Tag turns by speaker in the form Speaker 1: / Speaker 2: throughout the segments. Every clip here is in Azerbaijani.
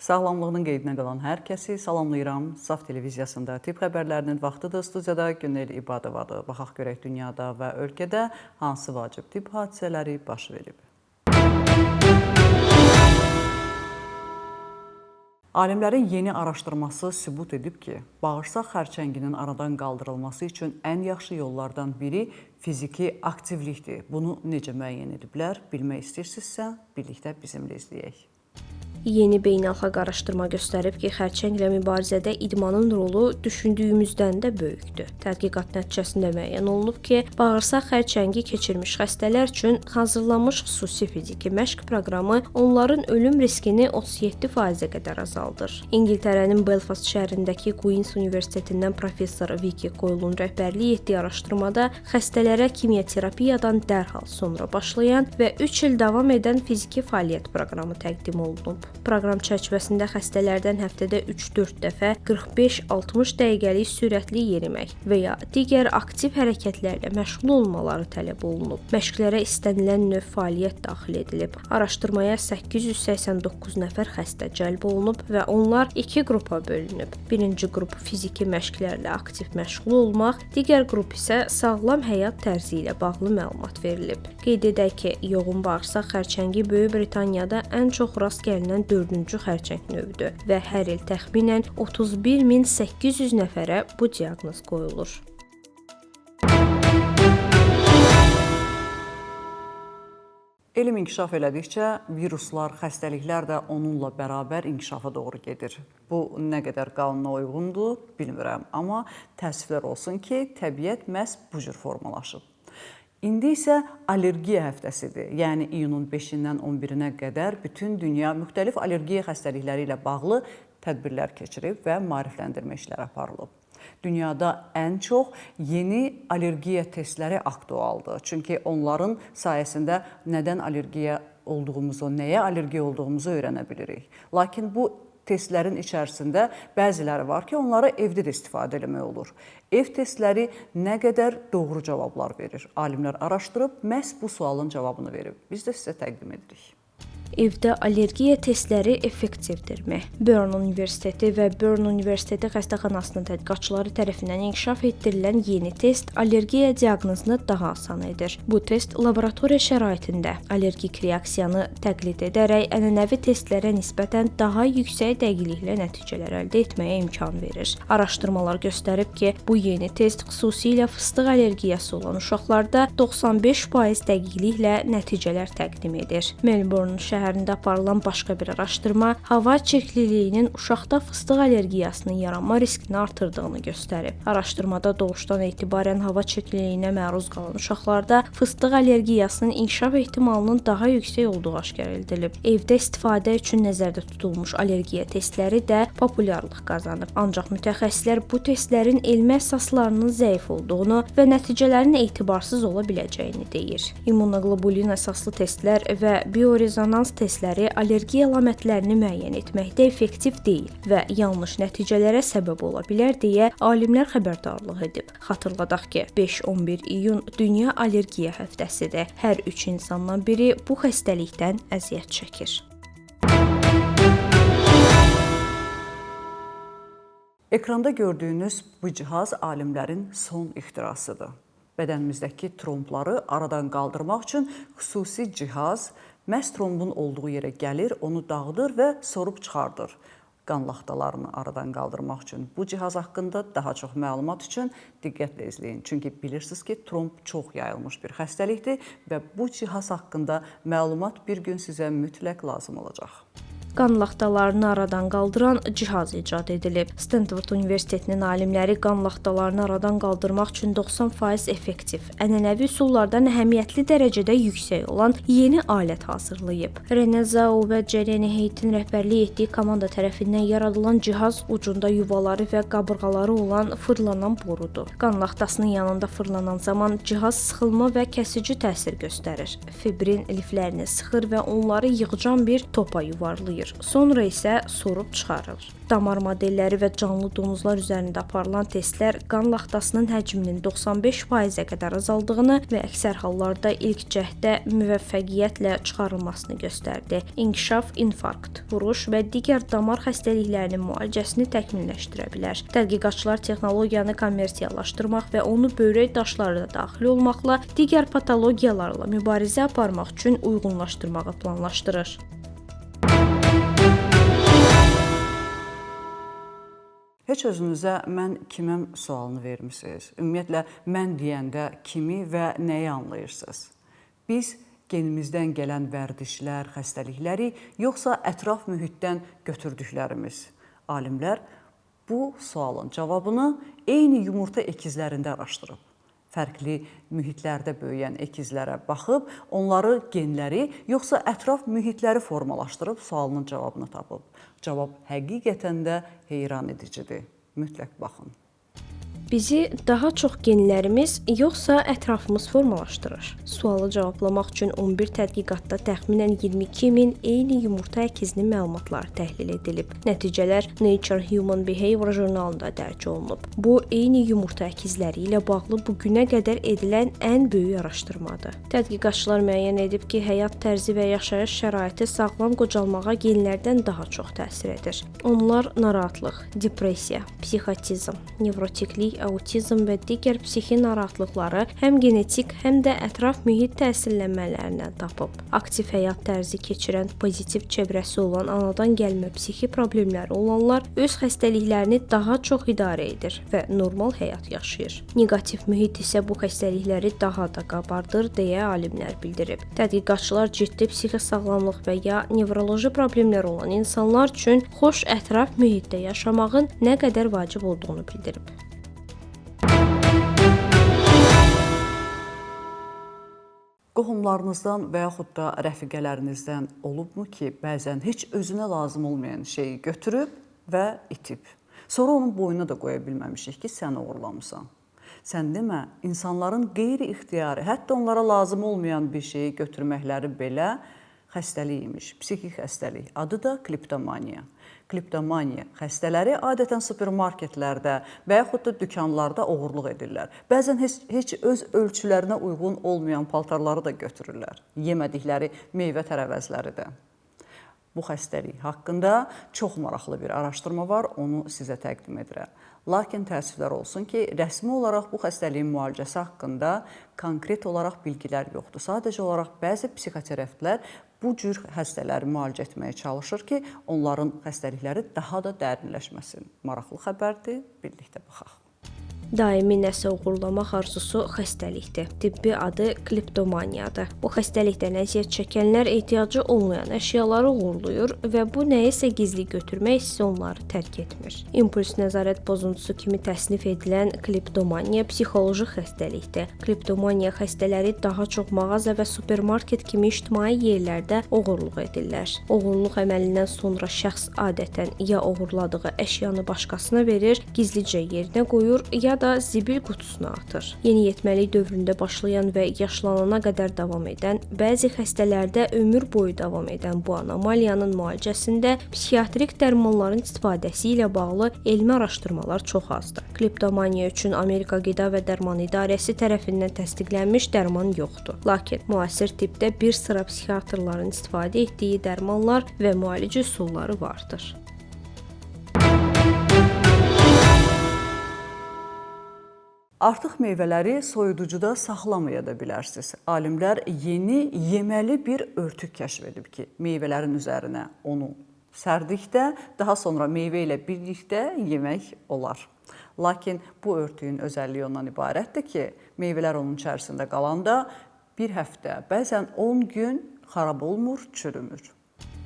Speaker 1: Sağlamlığının qeydinə qalan hər kəsi salamlayıram. Saf televiziyasında tibb xəbərlərinin vaxtıdır. Studiyada Günel İbadovadır. Baxaq görək dünyada və ölkədə hansı vacib tibb hadisələri baş verib. Alimlərin yeni araşdırması sübut edib ki, bağırsaq xərçənginin aradan qaldırılması üçün ən yaxşı yollardan biri fiziki aktivlikdir. Bunu necə müəyyən ediblər? Bilmək istəyirsinizsə, birlikdə bizimlə izləyək.
Speaker 2: Yeni beynəlxalq araşdırma göstərib ki, xərçənglə mübarizədə idmanın rolu düşündüyümüzdən də böyükdür. Tədqiqat nəticəsində müəyyən olunub ki, bağırsaq xərçəngi keçirmiş xəstələr üçün hazırlanmış xüsusi fiziki məşq proqramı onların ölüm riskini 37%-ə qədər azaldır. İngiltərənin Belfast şəhərindəki Queen's Universitetindən professor Vicky Coyle'un rəhbərlik etdiyi araşdırmada xəstələrə kimyoterapiyadan dərhal sonra başlayan və 3 il davam edən fiziki fəaliyyət proqramı təqdim olunub. Proqram çərçivəsində xəstələrdən həftədə 3-4 dəfə 45-60 dəqiqəlik sürətli yerimək və ya digər aktiv hərəkətlərlə məşğul olmaları tələb olunub. Məşqlərə istənilən növ fəaliyyət daxil edilib. Araşdırmaya 889 nəfər xəstə cəlb olunub və onlar 2 qrupa bölünüb. Birinci qrup fiziki məşqlərlə aktiv məşğul olmaq, digər qrup isə sağlam həyat tərzi ilə bağlı məlumat verilib. Qeyd edək ki, yoğun bağırsaq xərçəngi Böyük Britaniyada ən çox rast gəlinən 4-cü xərçəng növüdür və hər il təxminən 31800 nəfərə bu diaqnoz qoyulur.
Speaker 1: Elm inkişaf elədikcə viruslar, xəstəliklər də onunla bərabər inkişafa doğru gedir. Bu nə qədər qanuna uyğundur, bilmirəm, amma təəssüflər olsun ki, təbiət məhz bu cür formalaşıb. İndi isə allergiya həftəsidir. Yəni iyunun 5-dən 11-nə qədər bütün dünya müxtəlif allergiya xəstəlikləri ilə bağlı tədbirlər keçirib və maarifləndirmə işləri aparılıb. Dünyada ən çox yeni allergiya testləri aktualdır. Çünki onların sayəsində nədən allergiya olduğumuzu, nəyə allergiya olduğumuzu öyrənə bilirik. Lakin bu testlərin içərisində bəziləri var ki, onları evdə də istifadə etmək olur. Ev testləri nə qədər doğru cavablar verir? Alimlər araşdırıb məhz bu sualın cavabını verib. Biz də sizə təqdim edirik.
Speaker 2: Evdə allergiya testləri effektivdirmi? Burn Universiteti və Burn Universiteti xəstəxanasının tədqiqatçıları tərəfindən inkişaf etdirilən yeni test allergiya diaqnozunu daha asan edir. Bu test laboratoriya şəraitində allergik reaksiyanı təqlid edərək ənənəvi testlərə nisbətən daha yüksək dəqiqliklə nəticələr əldə etməyə imkan verir. Araşdırmalar göstərib ki, bu yeni test xüsusilə fıstıq allergiyası olan uşaqlarda 95% dəqiqliklə nəticələr təqdim edir. Melbourne şəhərində aparılan başqa bir araşdırma hava çirkliliyinin uşaqda fıstıq allergiyasının yaranma riskini artırdığını göstərib. Araşdırmada doğuşdan etibarən hava çirkliliyinə məruz qalan uşaqlarda fıstıq allergiyasının inkişaf ehtimalının daha yüksək olduğu aşkar edilib. Evdə istifadə üçün nəzərdə tutulmuş allergiya testləri də populyarlıq qazanıb. Ancaq mütəxəssislər bu testlərin elmi əsaslarının zəif olduğunu və nəticələrin etibarsız ola biləcəyini deyir. İmmunoqlobulin əsaslı testlər və biorezonans testləri allergiya əlamətlərini müəyyən etməkdə effektiv deyil və yanlış nəticələrə səbəb ola bilər deyə alimlər xəbərdarlıq edib. Xatırladaq ki, 5-11 iyun Dünya Allergiya həftəsidir. Hər 3 insandan biri bu xəstəlikdən əziyyət çəkir.
Speaker 1: Ekranda gördüyünüz bu cihaz alimlərin son ixtirasıdır. Bədənimizdəki trombları aradan qaldırmaq üçün xüsusi cihaz məhz trombun olduğu yerə gəlir, onu dağıdır və sorub çıxardır. Qan laxtalarını aradan qaldırmaq üçün bu cihaz haqqında daha çox məlumat üçün diqqətlə izləyin. Çünki bilirsiniz ki, tromb çox yayılmış bir xəstəlikdir və bu cihaz haqqında məlumat bir gün sizə mütləq lazım olacaq.
Speaker 2: Qan laxtalarını aradan qaldıran cihaz icad edilib. Stanford Universitetinin alimləri qan laxtalarını aradan qaldırmaq üçün 90% effektiv, ənənəvi üsullardan əhəmiyyətli dərəcədə yüksək olan yeni alət hazırlayıb. René Zhao və Jeremy Hayt'in rəhbərlik etdiyi komanda tərəfindən yaradılan cihaz ucunda yuvaları və qabırğaları olan fırlanan borudur. Qan laxtasının yanında fırlanan zaman cihaz sıxılma və kəsici təsir göstərir. Fibrin liflərini sıxır və onları yığcam bir topa yuvarlayır. işləyir, sonra isə sorub çıxarılır. Damar modelləri və canlı donuzlar üzərində aparılan testlər qan laxtasının həcminin 95%-ə qədər azaldığını və əksər hallarda ilk cəhddə müvəffəqiyyətlə çıxarılmasını göstərdi. İnkişaf, infarkt, vuruş və digər damar xəstəliklərinin müalicəsini təkmilləşdirə bilər. Tədqiqatçılar texnologiyanı kommersiyalaşdırmaq və onu böyrək daşları da daxil olmaqla digər patologiyalarla mübarizə aparmaq üçün uyğunlaşdırmağı planlaşdırır.
Speaker 1: Heç özünüzə mən kiməm sualını vermisiniz. Ümumiyyətlə, mən deyəndə kimi və nəyi anlayırsınız? Biz genimizdən gələn vərdişlər, xəstəlikləri, yoxsa ətraf mühitdən götürdüklərimiz? Alimlər bu sualın cavabını eyni yumurta əkizlərində araşdırıb. Fərqli mühitlərdə böyüyən əkizlərə baxıb, onları genləri, yoxsa ətraf mühitləri formalaşdırıb sualının cavabını tapıb. Cavab həqiqətən də heyran edicidir. Mütləq baxın.
Speaker 2: Bizi daha çox genlərimiz, yoxsa ətrafımız formalaşdırır? Sualı cavablamaq üçün 11 tədqiqatda təxminən 22.000 eyni yumurta əkizinin məlumatları təhlil edilib. Nəticələr Nature Human Behavior jurnalında dərc olunub. Bu, eyni yumurta əkizləri ilə bağlı bugünə qədər edilən ən böyük araşdırmadır. Tədqiqatçılar müəyyən edib ki, həyat tərzi və yaşayış şəraiti sağlam qocalmağa genlərdən daha çox təsir edir. Onlar narahatlıq, depressiya, psixotizm, nevrotiklik, autizm və digər psixi narahatlıqları həm genetik, həm də ətraf mühit təsirlənmələrindən tapıb. Aktiv həyat tərzi keçirən, pozitiv çevrəsi olan, anadan gəlmə psixi problemləri olanlar öz xəstəliklərini daha çox idarə edir və normal həyat yaşayır. Neqativ mühit isə bu xəstəlikləri daha da qabardır, deyə alimlər bildirib. Tədqiqatçılar ciddi psixi sağlamlıq və ya nevroloji problemlər olan insanlar üçün xoş ətraf mühitdə yaşamağın nə qədər vacib olduğunu bildirib.
Speaker 1: Qohumlarınızdan və yaxud da rəfiqələrinizdən olubmu ki, bəzən heç özünə lazım olmayan şeyi götürüb və itib. Sonra onun boynuna da qoya bilməmişik ki, sən uğurlamısan. Sən demə, insanların qeyri-ixtiyari, hətta onlara lazım olmayan bir şeyi götürməkləri belə xəstəlik imiş, psixik xəstəlik. Adı da kleptomaniya. Kleptomaniya xəstələri adətən supermarketlərdə və yaxud da dükanlarda oğurluq edirlər. Bəzən heç öz ölçülərinə uyğun olmayan paltarları da götürürlər. Yemədikləri meyvə tərəvəzləri də. Bu xəstəlik haqqında çox maraqlı bir araşdırma var, onu sizə təqdim edirəm. Lakin təəssüflər olsun ki, rəsmi olaraq bu xəstəliyin müalicəsi haqqında konkret olaraq bilgilər yoxdur. Sadəcə olaraq bəzi psixoterapevtlər bu cür xəstələri müalicə etməyə çalışır ki, onların xəstəlikləri daha da dərinləşməsin. Maraqlı xəbərdir, birlikdə baxaq.
Speaker 2: Daimi nəsə uğurlamaq arzusu xəstəlikdir. Tibbi adı kleptomaniyadır. Bu xəstəlikdən əziyyət çəkənlər ehtiyacı olmayan əşyaları uğurlayır və bu nəyisə gizli götürmək hissi onları tərk etmir. İmpuls nəzarət pozuntusu kimi təsnif edilən kleptomaniya psixoloji xəstəlikdir. Kleptomaniya xəstələri daha çox mağaza və supermarket kimi ictimai yerlərdə oğurluq edirlər. Oğurluq əməlindən sonra şəxs adətən ya oğurladığı əşyanı başqasına verir, gizlicə yerinə qoyur, ya da zibil qutusuna atır. Yeniyetməlik dövründə başlayan və yaşlanana qədər davam edən, bəzi xəstələrdə ömür boyu davam edən bu anomaliyanın müalicəsində psixiatrik dərmanların istifadəsi ilə bağlı elmi araşdırmalar çox azdır. Kleptomaniya üçün Amerika Qida və Dərman İdarəsi tərəfindən təsdiqlənmiş dərman yoxdur. Lakin müasir tibbdə bir sıra psixiatrların istifadə etdiyi dərmanlar və müalicə üsulları vardır.
Speaker 1: Artıq meyvələri soyuducuda saxlamaya da bilərsiniz. Alimlər yeni yeməli bir örtük kəşf edib ki, meyvələrin üzərinə onu sərdikdə, daha sonra meyvə ilə birlikdə yemək olar. Lakin bu örtüyün özəlliyi ondan ibarətdir ki, meyvələr onun içərisində qalanda bir həftə, bəzən 10 gün xarab olmur, çürümür.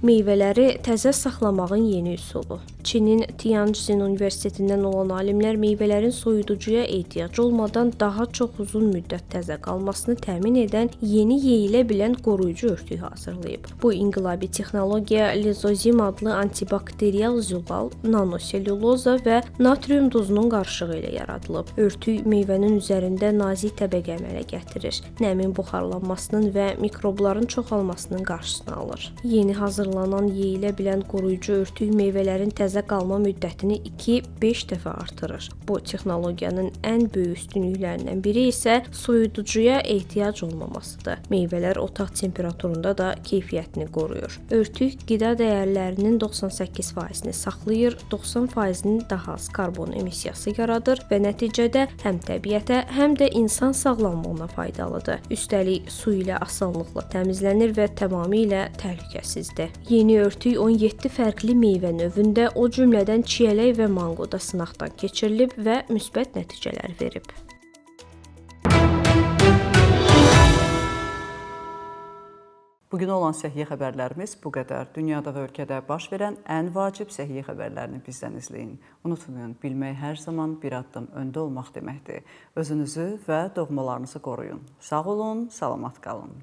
Speaker 2: Meyvələri təzə saxlamağın yeni üsulu. Çinin Tianjin Universitetindən olan alimlər meyvələrin soyuducuya ehtiyac olmadan daha çox uzun müddət təzə qalmasını təmin edən yeni yeyilə bilən qoruyucu örtük hazırlayıb. Bu inqilabi texnologiya lizozim adlı antibakteriyal zülal, nanoselluloza və natrium duzunun qarışığı ilə yaradılıb. Örtük meyvənin üzərində nazik təbəqə əmələ gətirir. Nəmin buxarlanmasının və mikrobların çoxalmasının qarşısını alır. Yeni hazırlanan hazırlanan yeyilə bilən qoruyucu örtük meyvələrin təzə qalma müddətini 2-5 dəfə artırır. Bu texnologiyanın ən böyük üstünlüklərindən biri isə soyuducuya ehtiyac olmamasıdır. Meyvələr otaq temperaturunda da keyfiyyətini qoruyur. Örtük qida dəyərlərinin 98%-ni saxlayır, 90%-nin daha az karbon emissiyası yaradır və nəticədə həm təbiətə, həm də insan sağlamlığına faydalıdır. Üstəlik, su ilə asanlıqla təmizlənir və tamamilə təhlükəsizdir. Yeni örtük 17 fərqli meyvə növündə, o cümlədən çiyələk və mangoda sınaqdan keçirilib və müsbət nəticələr verib.
Speaker 1: Bugün olan səhiyyə xəbərlərimiz bu qədər. Dünyada və ölkədə baş verən ən vacib səhiyyə xəbərlərini bizdən izləyin. Unutmayın, bilmək hər zaman bir addım öndə olmaq deməkdir. Özünüzü və doğmalarınızı qoruyun. Sağ olun, salamat qalın.